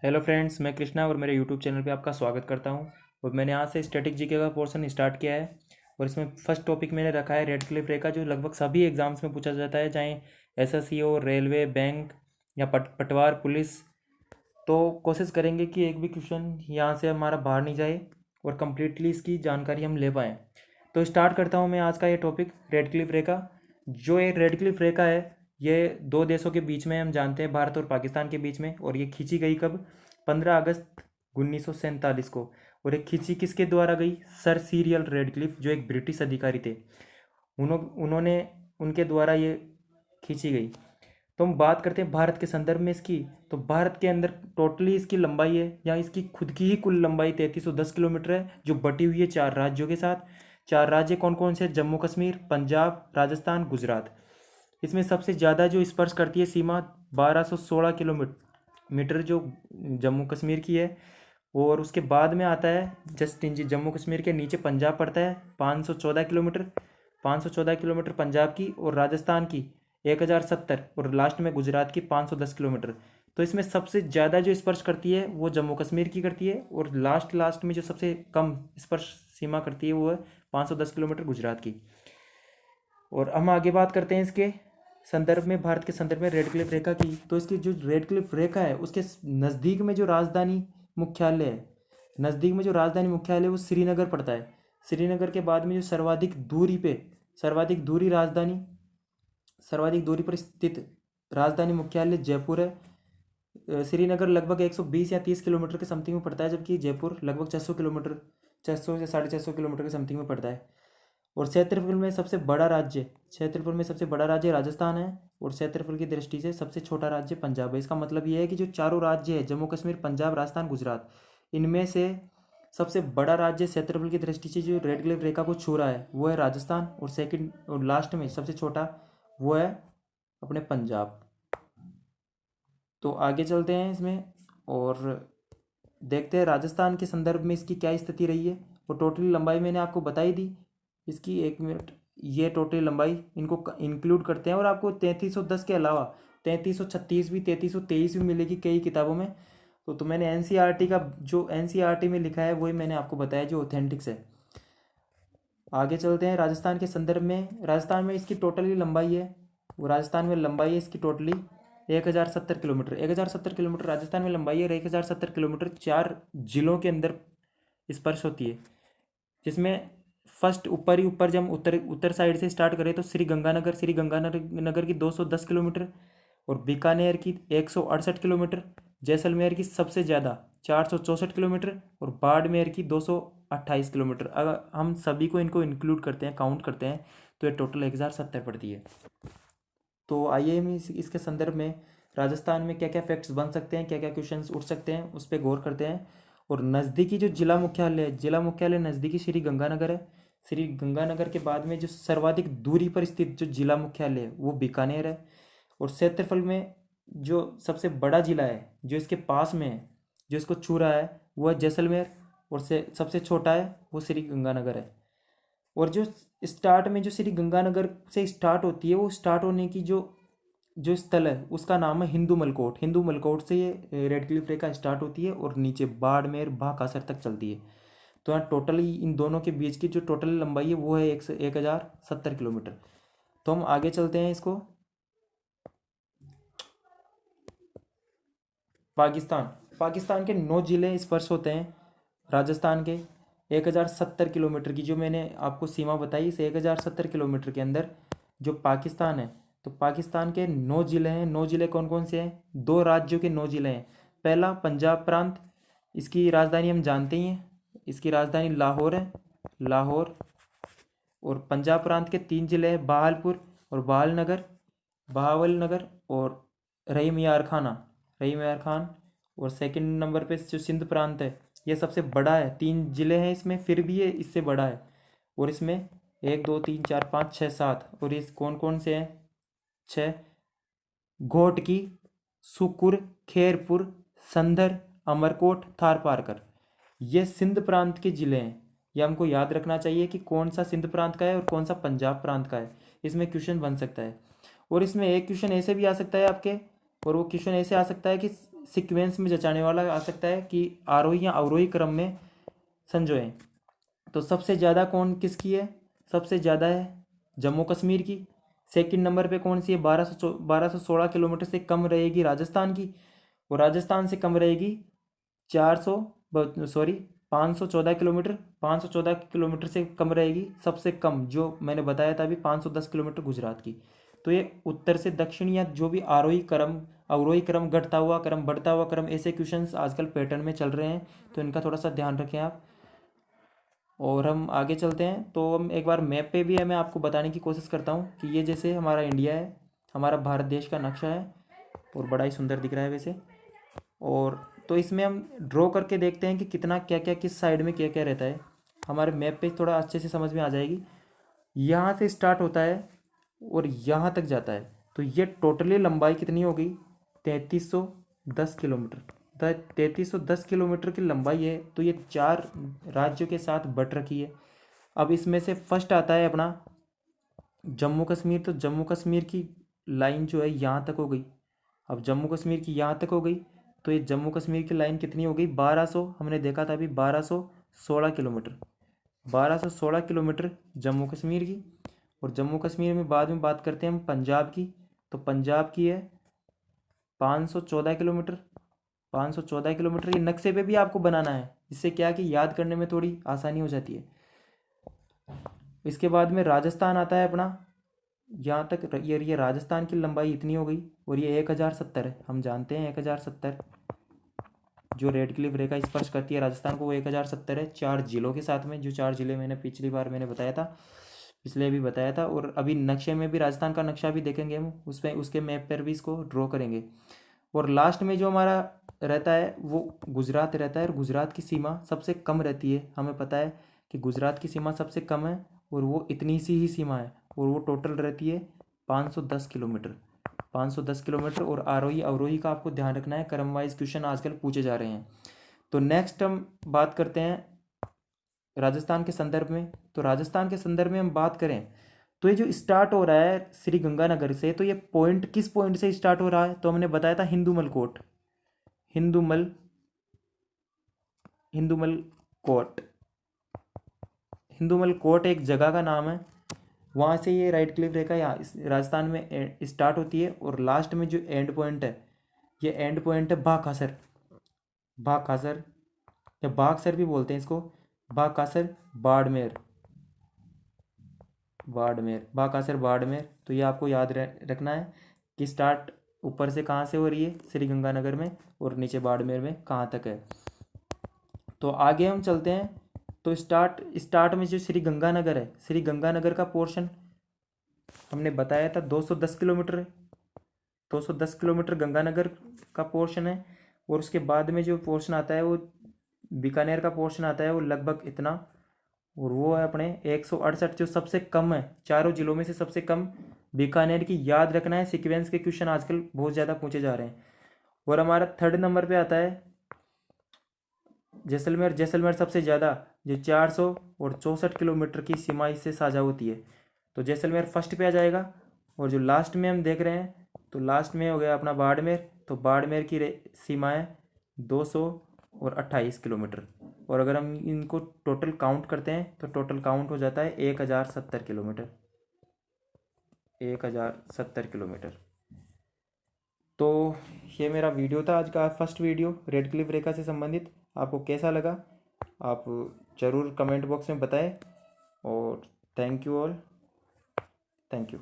Hello friends, मैं कृष्णा और मेरे यूट्यूब चैनल पे आपका स्वागत करता हूं। और मैंने आज से स्टैटिक जीके का पोर्शन स्टार्ट किया है। और इसमें फर्स्ट टॉपिक मैंने रखा है रेड क्लिफ रेखा, जो लगभग सभी एग्जाम्स में पूछा जाता है, चाहे एसएससी हो, रेलवे, बैंक या पटवार, पुलिस। तो कोशिश करेंगे कि एक भी क्वेश्चन यहाँ से हमारा बाहर नहीं जाए और कम्प्लीटली इसकी जानकारी हम ले पाएँ। तो स्टार्ट करता हूँ मैं आज का ये टॉपिक, रेड क्लिफ रेखा। जो ये रेड क्लिफ रेखा है, ये दो देशों के बीच में, हम जानते हैं, भारत और पाकिस्तान के बीच में। और ये खींची गई कब? 15 अगस्त 1947 को। और ये खींची किसके द्वारा गई? सर सीरियल रेडक्लिफ, जो एक ब्रिटिश अधिकारी थे, उन्होंने उनके द्वारा ये खींची गई। तो हम बात करते हैं भारत के संदर्भ में इसकी। तो भारत के अंदर टोटली इसकी लंबाई है, या इसकी खुद की ही कुल लंबाई 3310 किलोमीटर है, जो बटी हुई है 4 राज्यों के साथ। 4 राज्य कौन कौन से? जम्मू कश्मीर, पंजाब, राजस्थान, गुजरात। इसमें सबसे ज़्यादा जो स्पर्श करती है सीमा, 1216 किलोमीटर, जो जम्मू कश्मीर की है। और उसके बाद में आता है जस्ट जम्मू कश्मीर के नीचे पंजाब पड़ता है, 514 किलोमीटर। 514 किलोमीटर पंजाब की, और राजस्थान की 1070, और लास्ट में गुजरात की 510 किलोमीटर। तो इसमें सबसे ज़्यादा जो स्पर्श करती है वो जम्मू कश्मीर की करती है, और लास्ट लास्ट में जो सबसे कम स्पर्श सीमा करती है वो है 510 किलोमीटर गुजरात की। और हम आगे बात करते हैं इसके संदर्भ में, भारत के संदर्भ में रेड क्लिफ रेखा की। तो इसकी जो रेड क्लिफ रेखा है, उसके नज़दीक में जो राजधानी मुख्यालय है, नज़दीक में जो राजधानी मुख्यालय है वो श्रीनगर पड़ता है। श्रीनगर के बाद में जो सर्वाधिक दूरी पर स्थित राजधानी मुख्यालय जयपुर है। श्रीनगर लगभग 120 या 30 किलोमीटर के समथिंग में पड़ता है, जबकि जयपुर लगभग 600 से 650 किलोमीटर के समथिंग में पड़ता है। और क्षेत्रफल में सबसे बड़ा राज्य राजस्थान है, और क्षेत्रफल की दृष्टि से सबसे छोटा राज्य पंजाब है। इसका मतलब ये है कि जो चारों राज्य है, जम्मू कश्मीर, पंजाब, राजस्थान, गुजरात, इनमें से सबसे बड़ा राज्य क्षेत्रफल की दृष्टि से जो रेड क्लिफ रेखा को छू रहा है वो है राजस्थान, और सेकंड और लास्ट में सबसे छोटा वो है अपने पंजाब। तो आगे चलते हैं इसमें और देखते हैं राजस्थान के संदर्भ में इसकी क्या स्थिति रही है। और टोटली लंबाई मैंने आपको बताई दी इसकी, 1 मिनट। ये टोटली लंबाई इनको इंक्लूड करते हैं, और आपको 3310 के अलावा 3336 भी, 3323 भी मिलेगी कई किताबों में। तो मैंने एनसीईआरटी का, जो एनसीईआरटी में लिखा है वही मैंने आपको बताया, जो ऑथेंटिक्स है। आगे चलते हैं राजस्थान के संदर्भ में। राजस्थान में इसकी टोटली लंबाई है, वो राजस्थान में लंबाई है इसकी टोटली 1070 किलोमीटर। 1070 किलोमीटर राजस्थान में लंबाई है, और 1070 किलोमीटर 4 जिलों के अंदर स्पर्श होती है। जिसमें फर्स्ट ऊपर ही ऊपर, जब हम उत्तर उत्तर साइड से स्टार्ट करें तो श्री गंगानगर की 210 किलोमीटर, और बीकानेर की 168 किलोमीटर, जैसलमेर की सबसे ज़्यादा 464 किलोमीटर, और बाड़मेर की 228 किलोमीटर। अगर हम सभी को इनको इंक्लूड करते हैं, काउंट करते हैं, तो ये टोटल 1070 पड़ती है। तो आइए हम इसके संदर्भ में राजस्थान में क्या क्या फैक्ट्स बन सकते हैं, क्या क्या क्वेश्चंस उठ सकते हैं, उस पर गौर करते हैं। और नज़दीकी जो जिला मुख्यालय है, जिला मुख्यालय नज़दीकी श्री गंगानगर है। श्री गंगानगर के बाद में जो सर्वाधिक दूरी पर स्थित जो जिला मुख्यालय है वो बीकानेर है। और क्षेत्रफल में जो सबसे बड़ा जिला है, जो इसके पास में है, जो इसको छू रहा है, वो है जैसलमेर। और से सबसे छोटा है वो श्री गंगानगर है। और जो स्टार्ट में जो श्री गंगानगर से स्टार्ट होती है, वो स्टार्ट होने की जो जो स्थल है उसका नाम है हिंदू मलकोट। हिंदू मलकोट से ये रेड क्लिफ रेखा स्टार्ट होती है, और नीचे बाड़मेर, भाकासर तक चलती है। तो यहाँ टोटली इन दोनों के बीच की जो टोटल लंबाई है वो है 1070 किलोमीटर। तो हम आगे चलते हैं इसको। पाकिस्तान पाकिस्तान के 9 जिले स्पर्श होते हैं राजस्थान के। 1070 किलोमीटर की जो मैंने आपको सीमा बताई, इस 1070 किलोमीटर के अंदर जो पाकिस्तान है, तो पाकिस्तान के 9 जिले हैं। 9 जिले कौन कौन से हैं? 2 राज्यों के 9 जिले हैं। पहला पंजाब प्रांत, इसकी राजधानी हम जानते ही हैं, इसकी राजधानी लाहौर है, लाहौर। और पंजाब प्रांत के 3 जिले हैं, बहालपुर और बहावल नगर और रही मियार खान। और सेकंड नंबर पे जो सिंध प्रांत है, ये सबसे बड़ा है। 3 जिले हैं इसमें, फिर भी ये इससे बड़ा है। और इसमें 1 2 3 4 5 6 7, और ये कौन कौन से हैं? 6: घोटकी, सुकुर, खेरपुर, संदर, अमरकोट, थारपारकर। ये सिंध प्रांत के ज़िले हैं। ये हमको याद रखना चाहिए कि कौन सा सिंध प्रांत का है और कौन सा पंजाब प्रांत का है। इसमें क्वेश्चन बन सकता है। और इसमें एक क्वेश्चन ऐसे भी आ सकता है आपके, और वो क्वेश्चन ऐसे आ सकता है कि सीक्वेंस में जचाने वाला आ सकता है कि आरोही या अवरोही क्रम में संजोएं। तो सबसे ज़्यादा कौन किसकी है? सबसे ज़्यादा है जम्मू कश्मीर की। सेकंड नंबर पे कौन सी है? 1216 किलोमीटर से कम रहेगी राजस्थान की, और राजस्थान से कम रहेगी 514 किलोमीटर। 514 किलोमीटर से कम रहेगी सबसे कम, जो मैंने बताया था अभी, 510 किलोमीटर गुजरात की। तो ये उत्तर से दक्षिण या जो भी आरोही क्रम, अवरोही क्रम, घटता हुआ क्रम, बढ़ता हुआ क्रम, ऐसे क्वेश्चंस आजकल पैटर्न में चल रहे हैं, तो इनका थोड़ा सा ध्यान रखें आप। और हम आगे चलते हैं, तो हम एक बार मैप पे भी है, मैं आपको बताने की कोशिश करता हूँ कि ये जैसे हमारा इंडिया है, हमारा भारत देश का नक्शा है, और बड़ा ही सुंदर दिख रहा है वैसे। और तो इसमें हम ड्रॉ करके देखते हैं कि कितना क्या क्या किस साइड में क्या क्या रहता है, हमारे मैप पे थोड़ा अच्छे से समझ में आ जाएगी। यहाँ से स्टार्ट होता है और यहाँ तक जाता है, तो ये टोटली लंबाई कितनी हो गई? 3310 किलोमीटर। 3310 किलोमीटर की लंबाई है, तो ये 4 राज्यों के साथ बट रखी है। अब इसमें से फर्स्ट आता है अपना जम्मू कश्मीर, तो जम्मू कश्मीर की लाइन जो है यहाँ तक हो गई। अब जम्मू कश्मीर की यहाँ तक हो गई, तो ये जम्मू कश्मीर की लाइन कितनी हो गई? 1200, हमने देखा था अभी, 1216 किलोमीटर। 1216 किलोमीटर जम्मू कश्मीर की। और जम्मू कश्मीर में बाद में बात करते हैं हम पंजाब की, तो पंजाब की है 514 किलोमीटर। 514 किलोमीटर, ये नक्शे पे भी आपको बनाना है, इससे क्या कि याद करने में थोड़ी आसानी हो जाती है। इसके बाद में राजस्थान आता है अपना, यहाँ तक ये राजस्थान की लंबाई इतनी हो गई, और ये 1070 है, हम जानते हैं 1070 जो रेड क्लिफ रेखा स्पर्श करती है राजस्थान को, वो 1070 है, 4 जिलों के साथ में, जो 4 जिले मैंने पिछली बार मैंने बताया था, पिछले भी बताया था। और अभी नक्शे में भी राजस्थान का नक्शा भी देखेंगे हम, उसमें उसके मैप पर भी इसको ड्रॉ करेंगे। और लास्ट में जो हमारा रहता है वो गुजरात रहता है, और गुजरात की सीमा सबसे कम रहती है, हमें पता है कि गुजरात की सीमा सबसे कम है, और वो इतनी सी ही सीमा है, और वो टोटल रहती है 510 किलोमीटर। 510 किलोमीटर। और आरोही अवरोही का आपको ध्यान रखना है, क्रम वाइज क्वेश्चन आजकल पूछे जा रहे हैं। तो नेक्स्ट हम बात करते हैं राजस्थान के संदर्भ में। तो राजस्थान के संदर्भ में हम बात करें, तो ये जो स्टार्ट हो रहा है श्री गंगानगर से, तो ये पॉइंट किस पॉइंट से स्टार्ट हो रहा है? तो हमने बताया था हिंदूमल कोट। हिंदूमल हिंदूमल कोट हिंदूमल कोट एक जगह का नाम है, वहाँ से ये राइट क्लिफ रेखा यहाँ राजस्थान में स्टार्ट होती है, और लास्ट में जो एंड पॉइंट है, ये एंड पॉइंट है बाकासर। बाकासर या बागसर भी बोलते हैं इसको, बाकासर बाड़मेर। बाड़मेर, बाकासर बाड़मेर। तो ये आपको याद रखना है कि स्टार्ट ऊपर से कहाँ से हो रही है? श्री गंगानगर में, और नीचे बाड़मेर में कहाँ तक है। तो आगे हम चलते हैं, तो स्टार्ट में जो श्री गंगानगर है, श्री गंगानगर का पोर्शन हमने बताया था 210 किलोमीटर है। 210 किलोमीटर गंगानगर का पोर्शन है, और उसके बाद में जो पोर्शन आता है वो बीकानेर का पोर्शन आता है, वो लगभग इतना, और वो है अपने 168, जो सबसे कम है चारों जिलों में से सबसे कम बीकानेर की। याद रखना है, सीक्वेंस के क्वेश्चन आजकल बहुत ज़्यादा पूछे जा रहे हैं। और हमारा थर्ड नंबर पे आता है जैसलमेर। जैसलमेर सबसे ज़्यादा, जो 464 किलोमीटर की सीमा इससे साझा होती है, तो जैसलमेर फर्स्ट पे आ जाएगा। और जो लास्ट में हम देख रहे हैं, तो लास्ट में हो गया अपना बाड़मेर, तो बाड़मेर की सीमा है 228 किलोमीटर। और अगर हम इनको टोटल काउंट करते हैं, तो टोटल काउंट हो जाता है 1070 किलोमीटर। 1070 किलोमीटर। तो ये मेरा वीडियो था, आज का फर्स्ट वीडियो रेड क्लिफ रेखा से संबंधित। आपको कैसा लगा आप ज़रूर कमेंट बॉक्स में बताएं, और thank you all, thank you.